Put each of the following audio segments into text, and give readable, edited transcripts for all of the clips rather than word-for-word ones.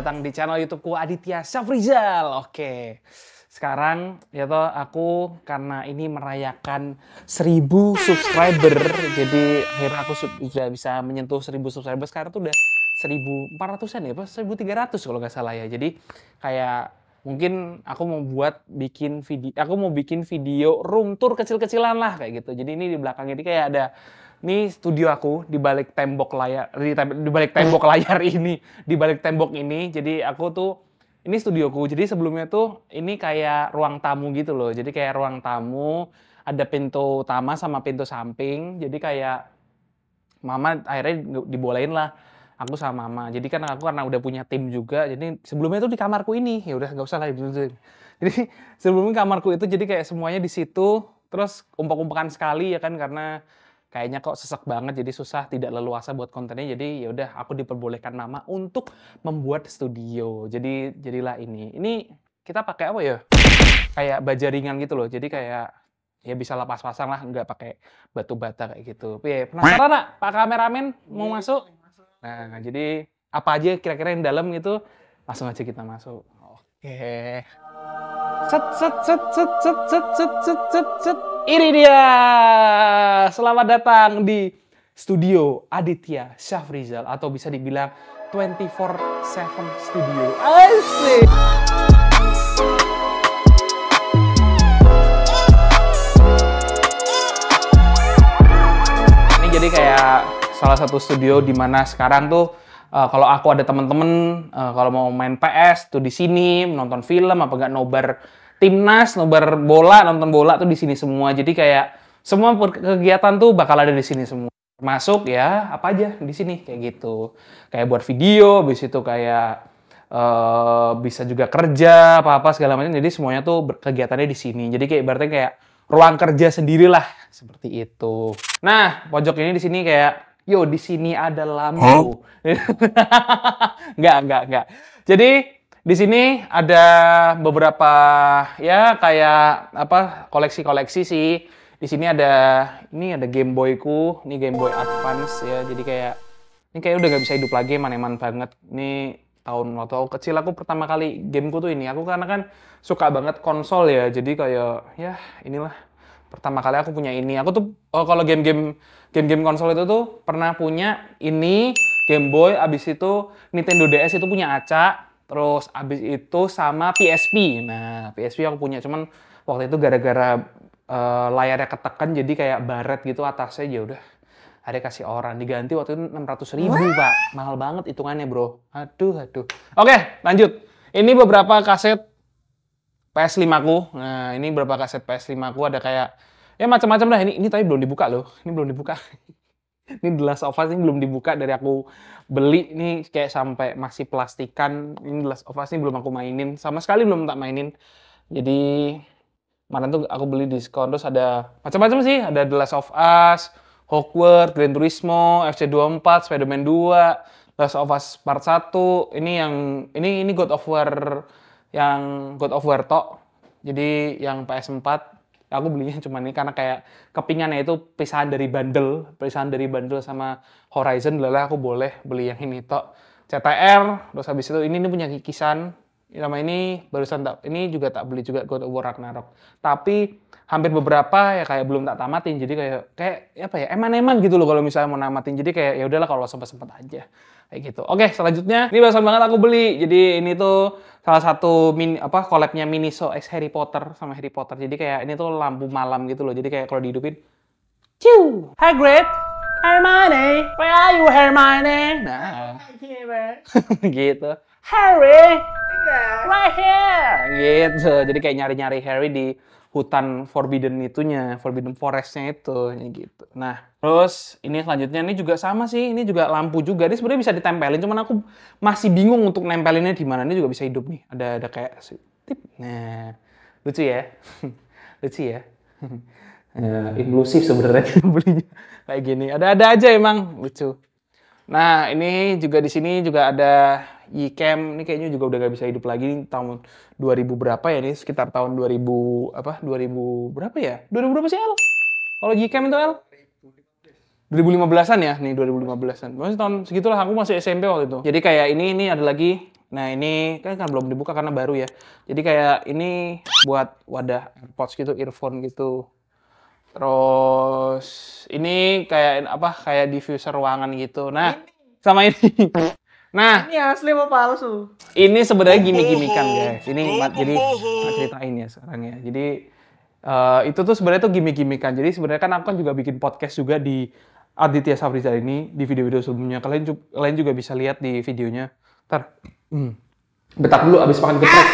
datang di channel YouTubeku Aditya Syafrizal. Oke, sekarang ya toh aku karena ini merayakan 1000 subscriber, jadi akhirnya aku sudah bisa menyentuh 1000 subscriber. Sekarang tuh udah 1400-an ya, apa 1300 kalau nggak salah ya. Jadi kayak mungkin aku mau bikin video room tour kecil-kecilan lah kayak gitu. Jadi ini di belakang ini kayak ada. Ini studio aku di balik tembok layar, di balik tembok layar ini, di balik tembok ini. Jadi aku tuh, ini studioku. Jadi sebelumnya tuh ini kayak ruang tamu gitu loh. Jadi kayak ruang tamu, ada pintu utama sama pintu samping. Jadi kayak mama akhirnya dibolehin lah aku sama mama. Jadi kan aku karena udah punya tim juga. Jadi sebelumnya tuh di kamarku ini. Ya udah nggak usah lah. Jadi sebelumnya kamarku itu jadi kayak semuanya di situ. Terus umpuk-umpukan sekali ya kan karena kayaknya kok sesek banget, jadi susah, tidak leluasa buat kontennya. Jadi ya udah aku diperbolehkan mama untuk membuat studio. Jadi jadilah ini. Ini kita pakai apa ya? Kayak baja ringan gitu loh. Jadi kayak ya bisa lepas pasang lah, nggak pakai batu bata kayak gitu. Penasaran nak, Pak kameramen mau masuk? Nah, jadi apa aja kira-kira yang dalam itu langsung aja kita masuk. Oke. Set. Ini dia. Selamat datang di studio Aditya Syafrizal atau bisa dibilang 24/7 studio. Asik. Ini jadi kayak salah satu studio di mana sekarang tuh kalau aku ada temen-temen kalau mau main PS tuh di sini, nonton film apa enggak nobar timnas, nobar bola, nonton bola tuh di sini semua. Jadi kayak semua kegiatan tuh bakal ada di sini semua. Masuk ya, apa aja di sini kayak gitu. Kayak buat video, habis itu kayak bisa juga kerja, apa-apa segala macam. Jadi semuanya tuh kegiatannya di sini. Jadi kayak berarti kayak ruang kerja sendirilah seperti itu. Nah, pojok ini di sini kayak yo, di sini ada lampu. Enggak. Jadi di sini ada beberapa ya kayak apa koleksi-koleksi sih. Di sini ada Game Boy-ku, ini Game Boy Advance ya. Jadi kayak ini kayak udah gak bisa hidup lagi, eman-eman banget. Ini tahun waktu aku kecil aku pertama kali gameku tuh ini. Aku karena kan suka banget konsol ya. Jadi kayak ya inilah pertama kali aku punya ini. Aku tuh kalau game-game konsol itu tuh pernah punya ini Game Boy, abis itu Nintendo DS itu punya Aca. Terus abis itu sama PSP. Nah, PSP aku punya, cuman waktu itu gara-gara layarnya ketekan jadi kayak baret gitu atasnya, ya udah ada kasih orang diganti waktu itu 600.000 Pak. Mahal banget hitungannya, Bro. Aduh. Oke, lanjut. Ini beberapa kaset PS5-ku. Nah, ini beberapa kaset PS5-ku ada kayak ya macam-macam dah. Ini tapi belum dibuka loh. Ini belum dibuka. Ini The Last of Us ini belum dibuka dari aku beli, ini kayak sampai masih plastikan. Ini The Last of Us ini belum aku mainin, sama sekali belum tak mainin. Jadi kemarin tuh aku beli diskon, terus ada macam-macam sih, ada The Last of Us, Hogwarts, Gran Turismo, FC24, Spider-Man 2, The Last of Us Part 1. Ini God of War yang God of War tok. Jadi yang PS4 aku belinya cuma ini karena kayak kepingannya itu pisahan dari bundle sama Horizon. Lah aku boleh beli yang ini tok. CTR, terus habis itu ini punya Kikisan. Nama ini barusan ini juga tak beli juga God of War Ragnarok. Tapi hampir beberapa ya kayak belum tak tamatin. Jadi kayak apa ya? Eman-eman gitu loh kalau misalnya mau namatin. Jadi kayak ya udahlah kalau sempat-sempat aja. Kayak gitu. Oke, selanjutnya ini barusan banget aku beli. Jadi ini tuh salah satu collab-nya Miniso X Harry Potter sama Harry Potter. Jadi kayak ini tuh lampu malam gitu loh. Jadi kayak kalau dihidupin, ciu, Hagrid, Hermione, where are you Hermione? Nah, gitu. Harry, right here. Gitu. Jadi kayak nyari-nyari Harry di hutan Forbidden Forest-nya itu, gitu. Nah, terus ini selanjutnya ini juga sama sih, ini juga lampu juga. Ini sebenarnya bisa ditempelin, cuman aku masih bingung untuk nempelinnya di mana. Ini juga bisa hidup nih. Ada kayak tip. Nah, lucu ya. Lucu ya. Inklusif sebenarnya belinya kayak gini. Ada aja emang lucu. Nah, ini juga di sini juga ada Ycam. Ini kayaknya juga udah gak bisa hidup lagi. Ini tahun 2000 berapa ya? Ini sekitar tahun 2000 berapa ya? 2000 berapa sih, El? Kalau Ycam itu, El? 2015-an ya? Nih 2015-an. Masih tahun segitulah, aku masih SMP waktu itu. Jadi kayak ini ada lagi Nah ini kan belum dibuka karena baru ya. Jadi kayak ini buat wadah AirPods gitu, earphone gitu. Terus ini kayak apa? Kayak diffuser ruangan gitu. Nah, sama ini. Nah, Ini asli apa palsu? ini sebenarnya gimmick-gimmickan guys. Ini jadi ceritain ya sekarang ya. Jadi itu tuh sebenarnya tuh gimmick-gimmickan. Jadi sebenarnya kan aku kan juga bikin podcast juga di Aditya Safrizal ini di video-video sebelumnya. Kalian juga bisa lihat di videonya. Ntar, bentar dulu abis makan geprek.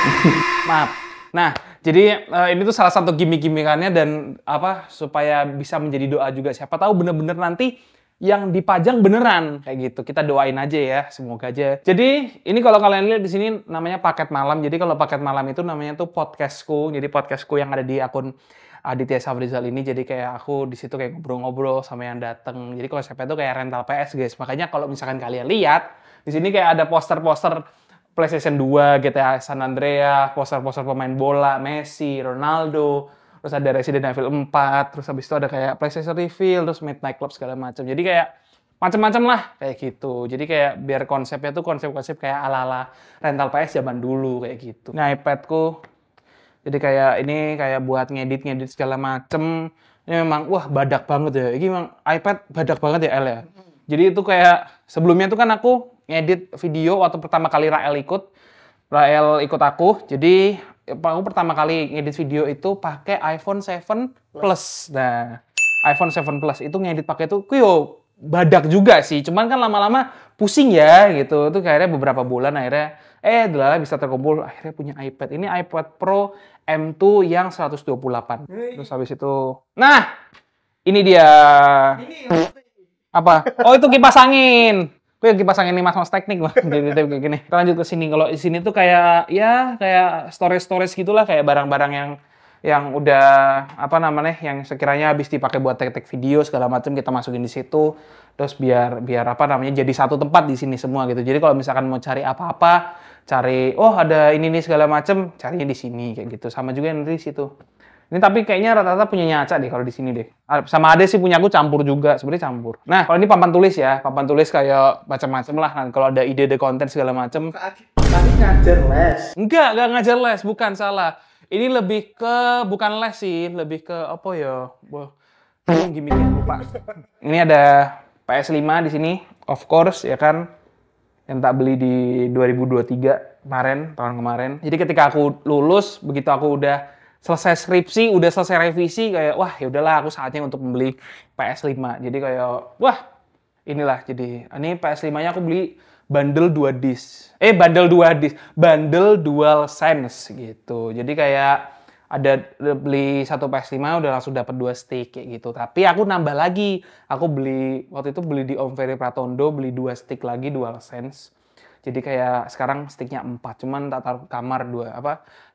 Maaf. Nah, jadi ini tuh salah satu gimmick-gimmickannya dan apa supaya bisa menjadi doa juga. Siapa tahu bener-bener nanti yang dipajang beneran kayak gitu. Kita doain aja ya, semoga aja. Jadi ini kalau kalian lihat di sini namanya paket malam. Jadi kalau paket malam itu namanya tuh podcastku. Jadi podcastku yang ada di akun Aditya Safrizal ini. Jadi kayak aku di situ kayak ngobrol-ngobrol sama yang dateng. Jadi kalau siapa itu kayak rental PS guys. Makanya kalau misalkan kalian lihat di sini kayak ada poster-poster PlayStation 2, GTA San Andreas, poster-poster pemain bola, Messi, Ronaldo. Terus ada Resident Evil 4, terus habis itu ada kayak PlayStation Reveal, terus Midnight Club segala macam. Jadi kayak macam-macam lah kayak gitu. Jadi kayak biar konsepnya tuh konsep-konsep kayak ala-ala rental PS zaman dulu kayak gitu. Nah, iPadku jadi kayak ini kayak buat ngedit-ngedit segala macem. Ini memang wah badak banget ya. Ini memang iPad badak banget ya El ya. Jadi itu kayak sebelumnya tuh kan aku ngedit video waktu pertama kali Rael ikut aku. Jadi aku pertama kali ngedit video itu pakai iPhone 7 Plus. Nah, iPhone 7 Plus itu ngedit pakai itu kuyo badak juga sih. Cuman kan lama-lama pusing ya gitu. Itu akhirnya beberapa bulan akhirnya bisa terkumpul akhirnya punya iPad. Ini iPad Pro M2 yang 128. Terus habis itu nah, ini dia. Apa? Oh, itu kipas angin. Gue kipas angin ini Mas Teknik lah. Jadi kayak gini. Kita lanjut ke sini. Kalau di sini tuh kayak ya kayak storage gitulah kayak barang-barang yang udah apa namanya yang sekiranya habis dipakai buat tag-tag video segala macam kita masukin di situ. Terus biar apa namanya jadi satu tempat di sini semua gitu. Jadi kalau misalkan mau cari apa-apa, cari oh ada ini nih segala macam, carinya di sini kayak gitu. Sama juga yang di situ. Ini tapi kayaknya rata-rata punya Aca deh kalau di sini deh. Sama Ade sih punya aku campur juga, sebenarnya campur. Nah, kalau ini papan tulis ya, papan tulis kayak macam-macam lah. Nah, kalau ada ide konten segala macam. Tadi ngajar les. Enggak ngajar les, bukan salah. Ini lebih ke bukan les sih, lebih ke apa ya? Wah, gimmicknya lupa. Ini ada PS5 di sini, of course ya kan. Yang tak beli di 2023 kemarin, tahun kemarin. Jadi ketika aku lulus, begitu aku udah selesai skripsi, udah selesai revisi, kayak wah ya udahlah aku saatnya untuk membeli PS5. Jadi kayak wah inilah jadi ini PS5-nya aku beli bundle 2 disc. Bundle DualSense gitu. Jadi kayak ada beli satu PS5 udah langsung dapat 2 stick kayak gitu. Tapi aku nambah lagi. Aku beli waktu itu beli di Om Ferry Pratondo beli 2 stick lagi DualSense. Jadi kayak sekarang sticknya 4, cuman tak taruh kamar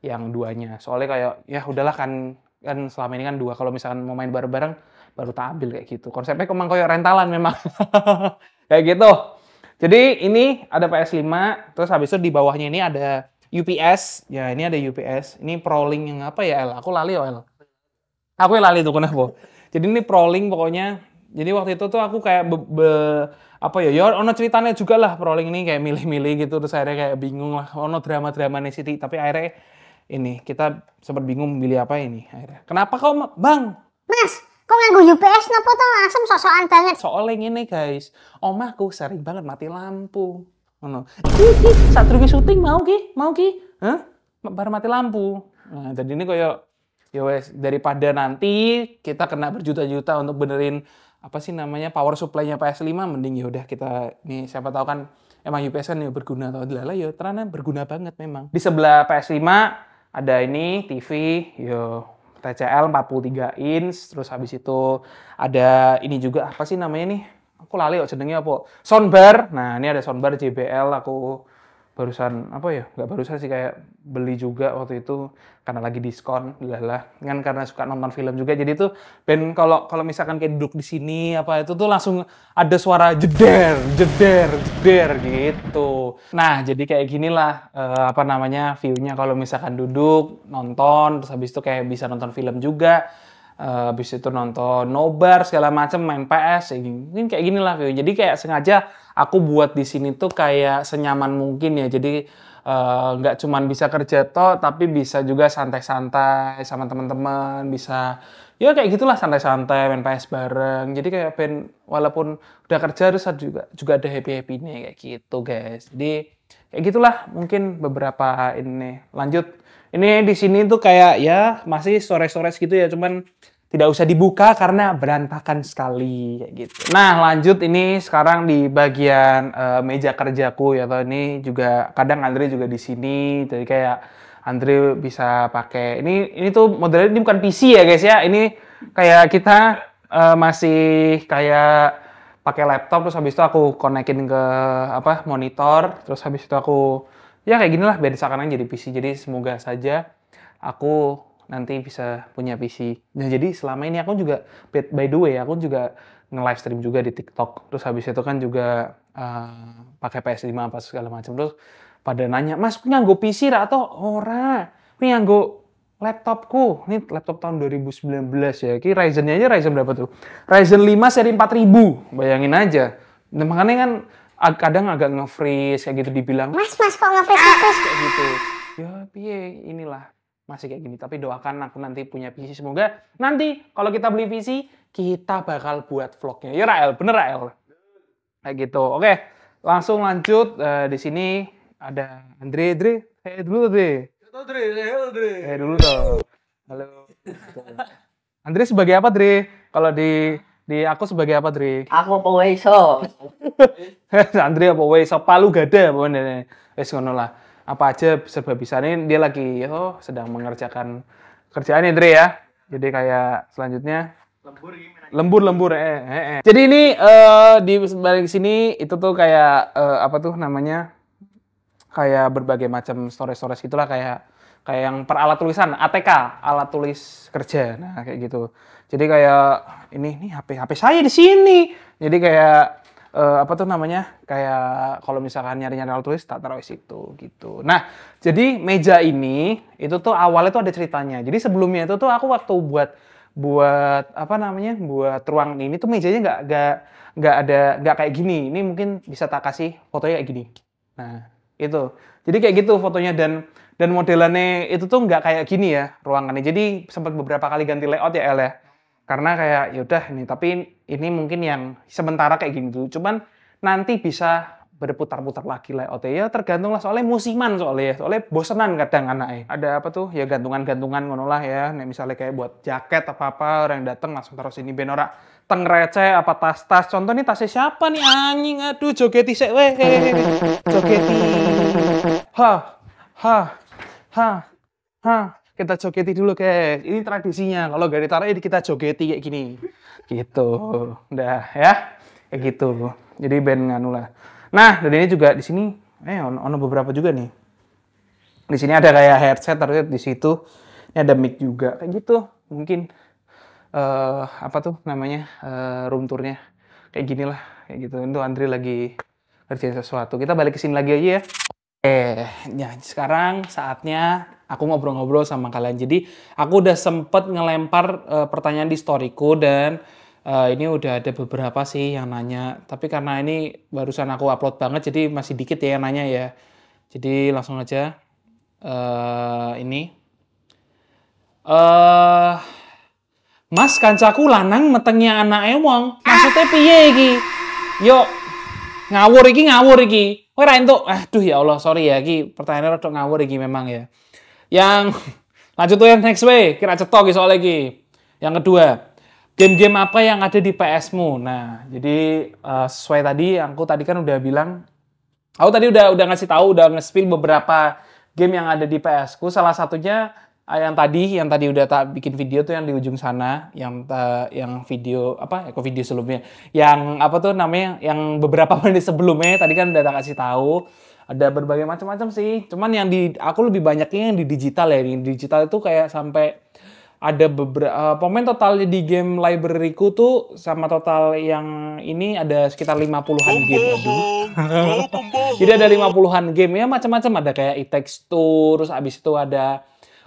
yang duanya. Soalnya kayak ya udahlah kan selama ini kan 2. Kalau misalkan mau main bareng-bareng baru tak ambil kayak gitu. Konsepnya emang kayak rentalan memang. Kayak gitu. Jadi ini ada PS5, terus habis itu di bawahnya ini ada UPS. Ya ini ada UPS. Ini ProLink yang apa ya El? Aku lali El. Aku lali tuh kenapa? Jadi ini ProLink pokoknya. Jadi waktu itu tuh aku kayak apa ya ono ceritanya juga lah ProLink ini kayak milih-milih gitu terus akhirnya kayak bingung lah ono drama-drama nih Siti tapi akhirnya ini kita sempat bingung milih apa ini akhirnya. Kenapa kau Bang? Mas, kok nganggo UPS napa to asem sosokan banget. Soalnya ini guys, omahku sering banget mati lampu. Ngono. Saat durunge syuting mau ki? Hah? Bar mati lampu. Nah, jadi ini kayak ya wes daripada nanti kita kena berjuta-juta untuk benerin apa sih namanya power supply-nya PS5 mending ya udah kita nih siapa tahu kan emang UPS kan ya berguna atau dilala ya ternyata berguna banget memang. Di sebelah PS5 ada ini TV yo TCL 43 inch terus habis itu ada ini juga apa sih namanya nih? Aku lali kok jenengnya apa? Soundbar. Nah, ini ada soundbar JBL aku barusan apa ya? Nggak barusan sih kayak beli juga waktu itu karena lagi diskon lah kan karena suka nonton film juga jadi tuh ben kalau misalkan kayak duduk di sini apa itu tuh langsung ada suara jeder gitu. Nah jadi kayak ginilah apa namanya view-nya kalau misalkan duduk nonton terus habis itu kayak bisa nonton film juga habis itu nonton nobar segala macam, main PS, mungkin kayak gini lah, Vio. Jadi kayak sengaja aku buat di sini tuh kayak senyaman mungkin ya. Jadi nggak cuman bisa kerja toh, tapi bisa juga santai-santai sama teman-teman, bisa ya kayak gitulah santai-santai main PS bareng. Jadi kayak walaupun udah kerja terus juga ada happy-happy-nya kayak gitu, guys. Jadi kayak gitulah mungkin beberapa ini. Lanjut. Ini di sini tuh kayak ya masih storage gitu ya, cuman tidak usah dibuka karena berantakan sekali kayak gitu. Nah, lanjut ini sekarang di bagian meja kerjaku ya. Atau ini juga kadang Andre juga di sini. Jadi kayak Andre bisa pakai ini tuh modelnya ini bukan PC ya guys ya. Ini kayak kita masih kayak pakai laptop, terus habis itu aku konekin ke monitor, terus habis itu aku ya kayak gini lah, biar seakan jadi PC. Jadi semoga saja aku nanti bisa punya PC. Nah jadi selama ini aku juga, by the way, aku juga nge-live stream juga di TikTok. Terus habis itu kan juga pakai PS5 apa segala macam. Terus pada nanya, Mas nganggo PC ra atau ora? Ini nganggo laptopku. Ini laptop tahun 2019 ya. Ini Ryzen-nya aja Ryzen berapa tuh? Ryzen 5 seri 4000. Bayangin aja. Nah, makanya kan kadang agak nge-freeze kayak gitu, dibilang Mas kok nge-freeze? kayak gitu. Ya piye, inilah masih kayak gini, tapi doakan aku nanti punya PC. Semoga nanti kalau kita beli PC kita bakal buat vlognya. Ya Rael, bener Rael. Kayak gitu. Oke, langsung lanjut. Di sini ada Andre. Saya dulu Andre. Saya dulu dong. Halo. Andre sebagai apa Dre? Kalau di aku sebagai apa Dre? Aku peweso. Andre apa wes palu gada pokoknya. Wes ngono lah. Apa aja serba bisa. Ini dia lagi sedang mengerjakan kerjaannya Dre ya. Jadi kayak selanjutnya lembur. Jadi ini di balik sini itu tuh kayak apa tuh namanya? Kayak berbagai macam storage gitulah, kayak yang per alat tulisan, ATK, alat tulis kerja. Nah, kayak gitu. Jadi kayak ini HP saya di sini. Jadi kayak apa tuh namanya? Kayak kalau misalkan nyari-nyari alat tulis tak taruh di situ gitu. Nah, jadi meja ini itu tuh awalnya tuh ada ceritanya. Jadi sebelumnya itu tuh aku waktu buat apa namanya? Buat ruang ini tuh mejanya nggak kayak gini. Ini mungkin bisa tak kasih fotonya kayak gini. Nah, itu. Jadi kayak gitu fotonya, dan modelannya itu tuh nggak kayak gini ya ruangannya. Jadi sempat beberapa kali ganti layout ya El ya. Karena kayak yaudah ini, tapi ini mungkin yang sementara kayak gini dulu. Cuman nanti bisa berputar-putar lagi layoutnya. Ya tergantung lah, soalnya musiman soalnya bosenan kadang anaknya. Ada apa tuh ya, gantungan ngono lah ya. Nih misalnya kayak buat jaket apa-apa, orang datang langsung taruh sini ben ora teng receh apa tas-tas. Contoh nih tasnya siapa nih anjing, aduh jogeti sik weh. Jogeti. Kita jogeti dulu guys. Ini tradisinya. Kalau gak ditaruh ini kita jogeti kayak gini. Gitu. Udah ya. Kayak gitu. Jadi band nganu lah. Nah, dan ini juga di sini ono beberapa juga nih. Di sini ada kayak headset terus di situ. Ini ada mic juga kayak gitu. Mungkin apa tuh namanya? Room tour-nya. Kayak gini lah, kayak gitu. Itu Andre lagi kerjain sesuatu. Kita balik ke sini lagi aja ya. Ya sekarang saatnya aku ngobrol-ngobrol sama kalian. Jadi aku udah sempet ngelempar pertanyaan di storyku, dan ini udah ada beberapa sih yang nanya. Tapi karena ini barusan aku upload banget, jadi masih dikit ya yang nanya ya. Jadi langsung aja. Ini. Mas kancaku lanang metengnya anaknya wong. Maksudnya piye iki? Yo ngawur iki. Kowe ra entuk. Aduh ya Allah, sorry ya iki pertanyaannya rada ngawur iki memang ya. Yang lanjut tuh yang next way, kira cetok iki soal iki. Yang kedua, game-game apa yang ada di PS-mu? Nah, jadi sesuai tadi aku tadi kan udah bilang, aku tadi udah ngasih tahu, udah nge-spill beberapa game yang ada di PS-ku. Salah satunya yang tadi udah tak bikin video tuh yang di ujung sana, yang video apa? Kok video sebelumnya? Yang apa tuh namanya? Yang beberapa menit sebelumnya tadi kan udah tak kasih tahu. Ada berbagai macam-macam sih. Cuman yang aku lebih banyaknya yang di digital ya. Di digital itu kayak sampai ada beberapa pemain totalnya di game library-ku tuh sama total yang ini ada sekitar 50-an game. Jadi ada 50-an game ya, macam-macam, ada kayak It Takes Two, terus abis itu ada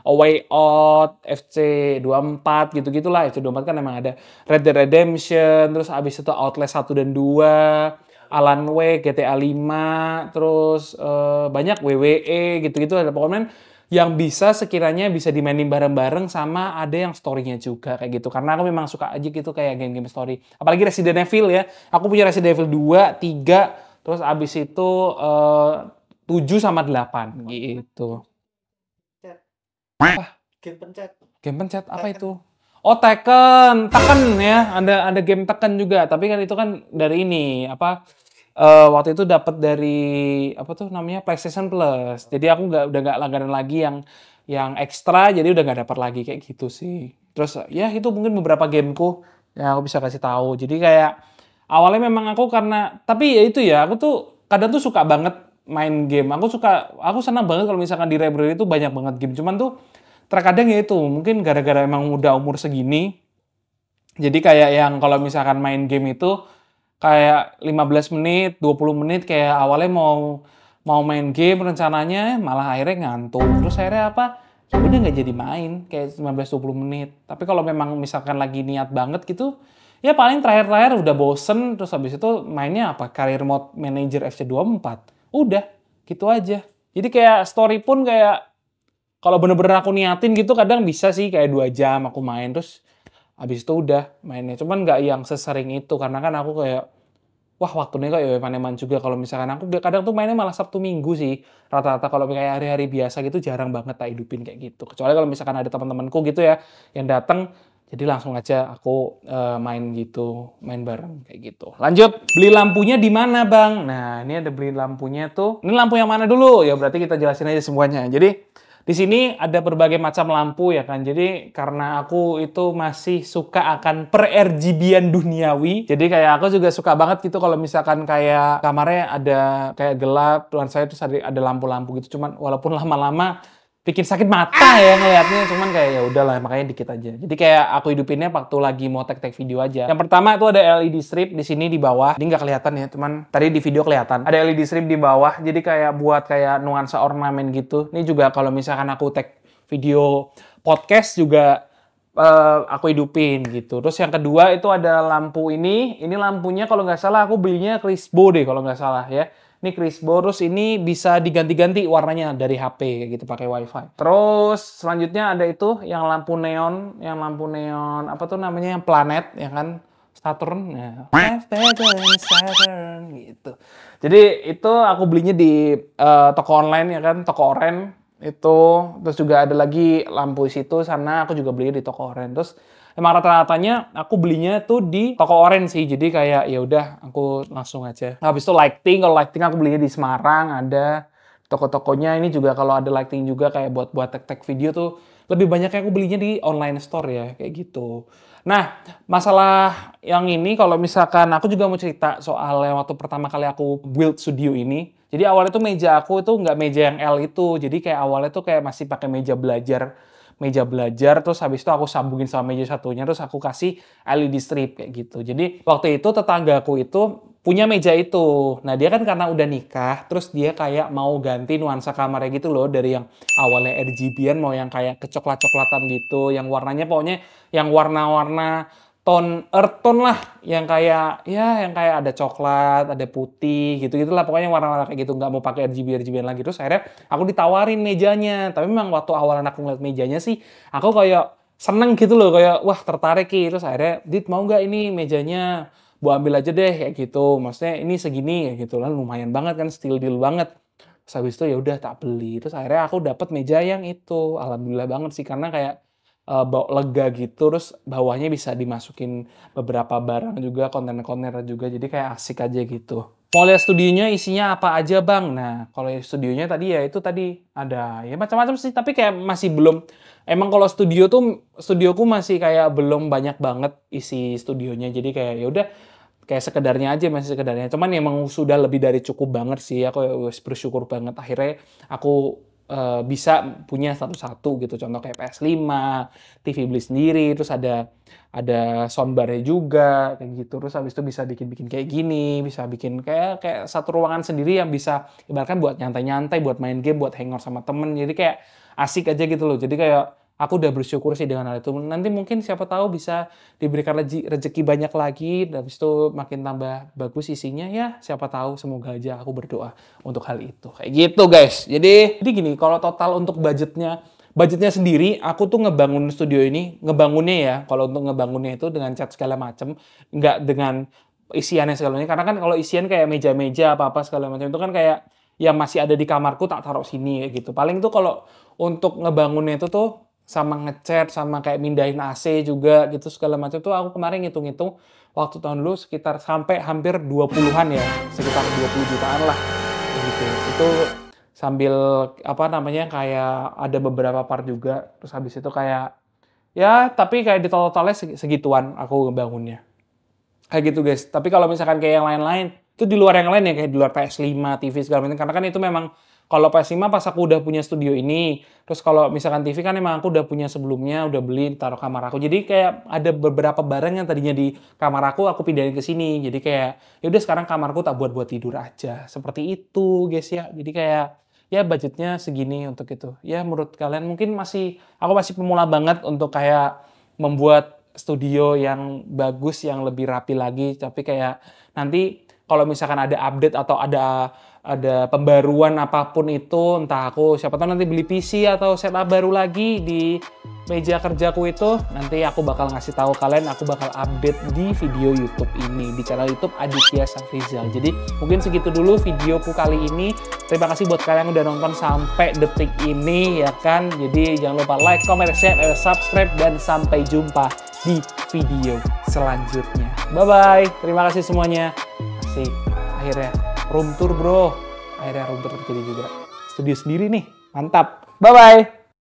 A Way Out, FC24 gitu-gitulah. FC24 kan emang ada Red Dead Redemption, terus abis itu Outlast 1 dan 2, Alan Wake, GTA 5, terus banyak WWE gitu-gitu, ada pokoknya yang bisa sekiranya bisa dimainin bareng-bareng sama ada yang story-nya juga kayak gitu. Karena aku memang suka aja gitu kayak game-game story. Apalagi Resident Evil ya. Aku punya Resident Evil 2, 3, terus abis itu 7 sama 8 gitu. Apa? Game pencet. Game pencet apa itu? Oh, Tekken ya. Ada game Tekken juga, tapi kan itu kan dari ini apa? Waktu itu dapat dari apa tuh namanya PlayStation Plus. Jadi aku udah nggak langganan lagi yang ekstra, jadi udah nggak dapat lagi kayak gitu sih. Terus ya itu mungkin beberapa gameku yang aku bisa kasih tahu. Jadi kayak awalnya memang aku tapi ya itu ya, aku tuh kadang tuh suka banget main game. Aku senang banget kalau misalkan di library itu banyak banget game. Cuman tuh terkadang ya itu mungkin gara-gara emang udah umur segini. Jadi kayak yang kalau misalkan main game itu kayak 15 menit, 20 menit kayak awalnya mau main game rencananya malah akhirnya ngantuk. Terus akhirnya apa? Ya udah nggak jadi main kayak 15-20 menit. Tapi kalau memang misalkan lagi niat banget gitu, ya paling terakhir-terakhir udah bosen terus habis itu mainnya apa? Career Mode Manager FC24. Udah, gitu aja. Jadi kayak story pun kayak kalau bener-bener aku niatin gitu kadang bisa sih kayak 2 jam aku main terus habis itu udah mainnya. Cuman nggak yang sesering itu karena kan aku kayak wah waktunya kok ya eman-eman juga kalau misalkan aku kadang tuh mainnya malah Sabtu Minggu sih. Rata-rata kalau kayak hari-hari biasa gitu jarang banget tak hidupin kayak gitu. Kecuali kalau misalkan ada teman-temanku gitu ya yang datang jadi langsung aja aku main gitu, main bareng kayak gitu. Lanjut, beli lampunya di mana, Bang? Nah, ini ada beli lampunya tuh. Ini lampu yang mana dulu? Ya berarti kita jelasin aja semuanya. Jadi di sini ada berbagai macam lampu ya kan. Jadi karena aku itu masih suka akan per-RGB-an duniawi. Jadi kayak aku juga suka banget gitu kalau misalkan kayak kamarnya ada kayak gelap, tuan saya terus ada lampu-lampu gitu. Cuman walaupun lama-lama bikin sakit mata ya ngelihatnya, cuman kayak ya udahlah makanya dikit aja. Jadi kayak aku hidupinnya waktu lagi mau tag video aja. Yang pertama itu ada LED strip di sini di bawah. Ini nggak kelihatan ya, cuman tadi di video kelihatan. Ada LED strip di bawah, jadi kayak buat kayak nuansa ornamen gitu. Ini juga kalau misalkan aku tag video podcast juga aku hidupin gitu. Terus yang kedua itu ada lampu ini lampunya kalau nggak salah aku belinya Crisbo deh kalau nggak salah ya. Ini Crisbo, terus ini bisa diganti-ganti warnanya dari HP kayak gitu pakai WiFi. Terus selanjutnya ada itu yang lampu neon apa tuh namanya yang planet ya kan Saturn ya. Saturn gitu. Jadi itu aku belinya di toko online ya kan, toko oren itu. Terus juga ada lagi lampu di situ sana aku juga belinya di toko oren. Terus emang rata-ratanya aku belinya tuh di toko oren sih. Jadi kayak ya udah aku langsung aja. Habis itu lighting, kalau lighting aku belinya di Semarang ada toko-tokonya. Ini juga kalau ada lighting juga kayak buat tag video tuh lebih banyak yang aku belinya di online store ya kayak gitu. Nah, masalah yang ini kalau misalkan aku juga mau cerita soal yang waktu pertama kali aku build studio ini. Jadi awalnya tuh meja aku itu nggak meja yang L itu. Jadi kayak awalnya tuh kayak masih pakai meja belajar, terus habis itu aku sambungin sama meja satunya, terus aku kasih LED strip kayak gitu. Jadi waktu itu tetanggaku itu punya meja itu. Nah dia kan karena udah nikah, terus dia kayak mau ganti nuansa kamarnya gitu loh, dari yang awalnya RGB-an mau yang kayak kecoklat-coklatan gitu, yang warnanya pokoknya yang warna-warna earth tone lah, yang kayak ada coklat, ada putih, gitu-gitulah pokoknya warna-warna kayak gitu, nggak mau pakai RGB lagi. Terus akhirnya aku ditawarin mejanya, tapi memang waktu awalan aku ngeliat mejanya sih, aku kayak seneng gitu loh, kayak wah tertarik gitu. Terus akhirnya, Dit mau nggak ini mejanya, gua ambil aja deh kayak gitu, maksudnya ini segini kayak gitu lah, lumayan banget kan, steel deal banget. Terus habis itu ya udah tak beli. Terus akhirnya aku dapat meja yang itu, alhamdulillah banget sih karena kayak lega gitu, terus bawahnya bisa dimasukin beberapa barang juga, kontainer-kontainer juga, jadi kayak asik aja gitu. Mau lihat studionya isinya apa aja Bang? Nah, kalau studionya tadi ya itu tadi ada ya macam-macam sih, tapi kayak masih belum, emang kalau studioku masih kayak belum banyak banget isi studionya, jadi kayak ya udah kayak sekedarnya aja, masih sekedarnya. Cuman emang sudah lebih dari cukup banget sih, aku bersyukur banget akhirnya aku bisa punya satu-satu gitu. Contoh kayak PS5, TV beli sendiri, terus ada soundbar-nya juga kayak gitu. Terus habis itu bisa bikin-bikin kayak gini, bisa bikin kayak satu ruangan sendiri yang bisa ibaratkan buat nyantai-nyantai, buat main game, buat hangout sama temen. Jadi kayak asik aja gitu loh. Jadi kayak aku udah bersyukur sih dengan hal itu. Nanti mungkin siapa tahu bisa diberikan rezeki banyak lagi, dan habis itu makin tambah bagus isinya ya. Siapa tahu, semoga aja, aku berdoa untuk hal itu. Kayak gitu guys. Jadi gini, kalau total untuk budgetnya sendiri, aku tuh ngebangun studio ini, ngebangunnya ya, kalau untuk ngebangunnya itu dengan cat segala macem, nggak dengan isiannya segala macam. Karena kan kalau isian kayak meja-meja apa-apa segala macam itu kan kayak yang masih ada di kamarku tak taruh sini kayak gitu. Paling tuh kalau untuk ngebangunnya itu tuh sama ngecat, sama kayak mindahin AC juga gitu segala macam tuh aku kemarin ngitung-ngitung waktu tahun dulu sekitar sampai hampir 20-an ya, sekitar 20 jutaan lah gitu. Itu sambil apa namanya kayak ada beberapa part juga, terus habis itu kayak ya tapi kayak di totalnya segituan aku ngebangunnya. Kayak gitu guys. Tapi kalau misalkan kayak yang lain-lain, itu di luar yang lain ya, kayak di luar PS5, TV segala macam. Karena kan itu memang kalau PS5 pas aku udah punya studio ini, terus kalau misalkan TV kan emang aku udah punya sebelumnya, udah beli, taruh kamar aku. Jadi kayak ada beberapa barang yang tadinya di kamar aku pindahin ke sini. Jadi kayak ya udah sekarang kamarku tak buat tidur aja. Seperti itu guys ya. Jadi kayak ya budgetnya segini untuk itu. Ya menurut kalian mungkin aku masih pemula banget untuk kayak membuat studio yang bagus, yang lebih rapi lagi. Tapi kayak nanti kalau misalkan ada update atau ada pembaruan apapun itu, entah aku siapa tahu nanti beli PC atau setup baru lagi di meja kerjaku itu, nanti aku bakal ngasih tahu kalian, aku bakal update di video YouTube ini, di channel YouTube Aditya Safrizal. Jadi mungkin segitu dulu videoku kali ini. Terima kasih buat kalian yang udah nonton sampai detik ini ya kan. Jadi jangan lupa like, comment, share, subscribe, dan sampai jumpa di video selanjutnya. Bye-bye. Terima kasih semuanya. Asik. Akhirnya room tour bro. Akhirnya room tour terjadi juga. Studio sendiri nih. Mantap. Bye-bye.